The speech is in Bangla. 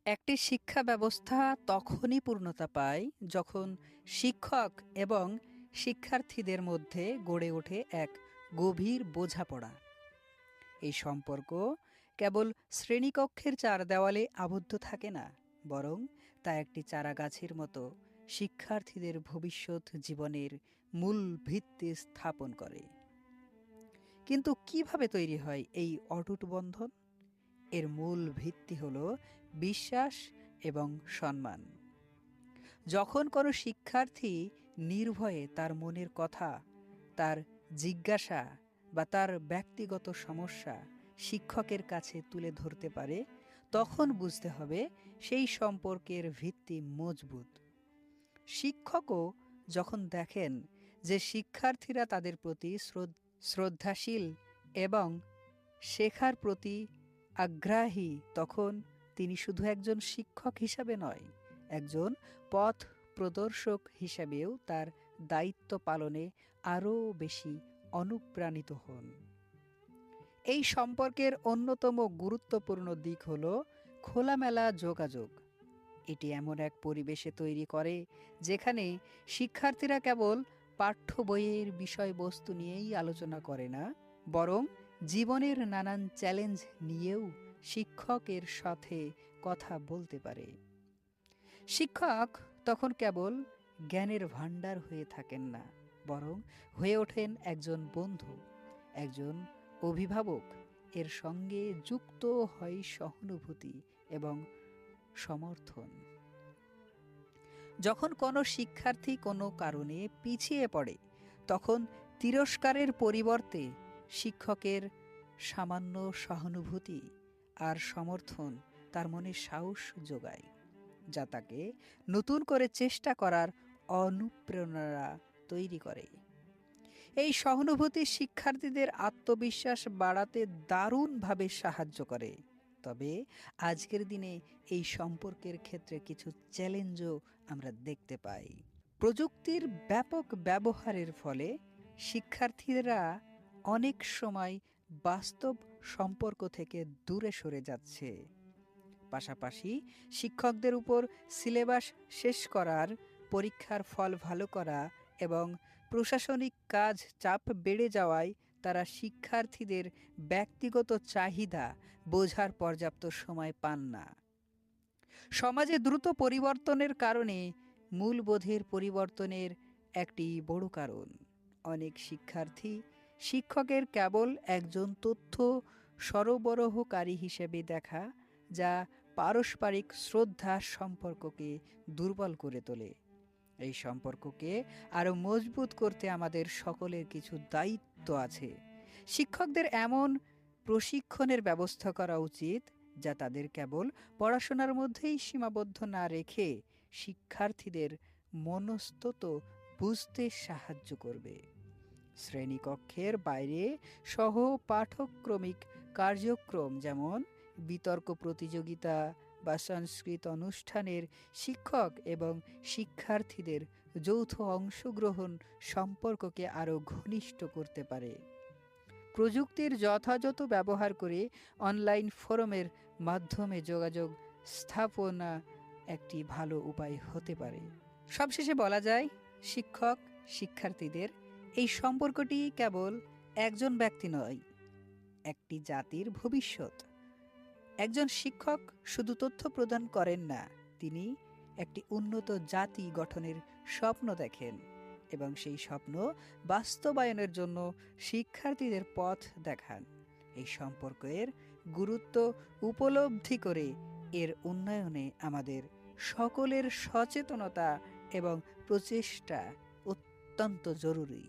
একটি শিক্ষা ব্যবস্থা তখনই পূর্ণতা পায় যখন শিক্ষক এবং শিক্ষার্থীদের মধ্যে গড়ে ওঠে এক গভীর বোঝাপড়া। এই সম্পর্ক কেবল শ্রেণীকক্ষের চার দেওয়ালে আবদ্ধ থাকে না, বরং তা একটি চারাগাছের মতো শিক্ষার্থীদের ভবিষ্যৎ জীবনের মূল ভিত্তি স্থাপন করে। কিন্তু কিভাবে তৈরি হয় এই অটুট বন্ধন? এর মূল ভিত্তি হল বিশ্বাস এবং সম্মান। যখন কোনো শিক্ষার্থী নির্ভয়ে তার মনের কথা, তার জিজ্ঞাসা বা তার ব্যক্তিগত সমস্যা শিক্ষকের কাছে তুলে ধরতে পারে, তখন বুঝতে হবে সেই সম্পর্কের ভিত্তি মজবুত। শিক্ষকও যখন দেখেন যে শিক্ষার্থীরা তাদের প্রতি শ্রদ্ধাশীল এবং শেখার প্রতি আগ্রাহী, তখন তিনি শুধু একজন শিক্ষক হিসাবে নয়, একজন পথ প্রদর্শক হিসাবেও তার দায়িত্ব পালনে আরও বেশি অনুপ্রাণিত হন। এই সম্পর্কের অন্যতম গুরুত্বপূর্ণ দিক হল খোলামেলা যোগাযোগ। এটি এমন এক পরিবেশে তৈরি করে যেখানে শিক্ষার্থীরা কেবল পাঠ্য বইয়ের বিষয়বস্তু নিয়েই আলোচনা করে না, বরং জীবনের নানান চ্যালেঞ্জ নিয়েও শিক্ষকের সাথে কথা বলতে পারে। শিক্ষক তখন কেবল জ্ঞানের ভাণ্ডার হয়ে থাকেন না, বরং হয়ে ওঠেন একজন বন্ধু, একজন অভিভাবক। এর সঙ্গে যুক্ত হয় সহানুভূতি এবং সমর্থন। যখন কোনো শিক্ষার্থী কোনো কারণে পিছিয়ে পড়ে, তখন তিরস্কারের পরিবর্তে শিক্ষকের সামান্য সহানুভূতি আর সমর্থন তার মনে সাহস যোগায়, যা তাকে নতুন করে চেষ্টা করার অনুপ্রেরণা তৈরি করে। এই সহানুভূতি শিক্ষার্থীদের আত্মবিশ্বাস বাড়াতে দারুণভাবে সাহায্য করে। তবে আজকের দিনে এই সম্পর্কের ক্ষেত্রে কিছু চ্যালেঞ্জও আমরা দেখতে পাই। প্রযুক্তির ব্যাপক ব্যবহারের ফলে শিক্ষার্থীরা অনেক সময় বাস্তব সম্পর্ক থেকে দূরে সরে যাচ্ছে। পাশাপাশি শিক্ষকদের উপর সিলেবাস শেষ করার, পরীক্ষার ফল ভালো করা এবং প্রশাসনিক কাজ চাপ বেড়ে যাওয়ায় তারা শিক্ষার্থীদের ব্যক্তিগত চাহিদা বোঝার পর্যাপ্ত সময় পান না। সমাজে দ্রুত পরিবর্তনের কারণে মূল্যবোধের পরিবর্তনের একটি বড় কারণ। অনেক শিক্ষার্থী শিক্ষকের কেবল একজন তথ্য সরবরাহকারী হিসেবে দেখা, যা পারস্পরিক শ্রদ্ধার সম্পর্ককে দুর্বল করে তোলে। এই সম্পর্ককে আরও মজবুত করতে আমাদের সকলের কিছু দায়িত্ব আছে। শিক্ষকদের এমন প্রশিক্ষণের ব্যবস্থা করা উচিত যা তাদের কেবল পড়াশোনার মধ্যেই সীমাবদ্ধ না রেখে শিক্ষার্থীদের মনস্তত্ত্ব বুঝতে সাহায্য করবে। শ্রেণীকক্ষের বাইরে সহ পাঠক্রমিক কার্যক্রম, যেমন বিতর্ক প্রতিযোগিতা বা সংস্কৃত অনুষ্ঠানের শিক্ষক এবং শিক্ষার্থীদের যৌথ অংশগ্রহণ সম্পর্ককে আরও ঘনিষ্ঠ করতে পারে। প্রযুক্তির যথাযথ ব্যবহার করে অনলাইন ফোরামের মাধ্যমে যোগাযোগ স্থাপনা একটি ভালো উপায় হতে পারে। সবশেষে বলা যায়, শিক্ষক শিক্ষার্থীদের এই সম্পর্কটি কেবল একজন ব্যক্তি নয়, একটি জাতির ভবিষ্যৎ। একজন শিক্ষক শুধু তথ্য প্রদান করেন না, তিনি একটি উন্নত জাতি গঠনের স্বপ্ন দেখেন এবং সেই স্বপ্ন বাস্তবায়নের জন্য শিক্ষার্থীদের পথ দেখান। এই সম্পর্কের গুরুত্ব উপলব্ধি করে এর উন্নয়নে আমাদের সকলের সচেতনতা এবং প্রচেষ্টা অত্যন্ত জরুরি।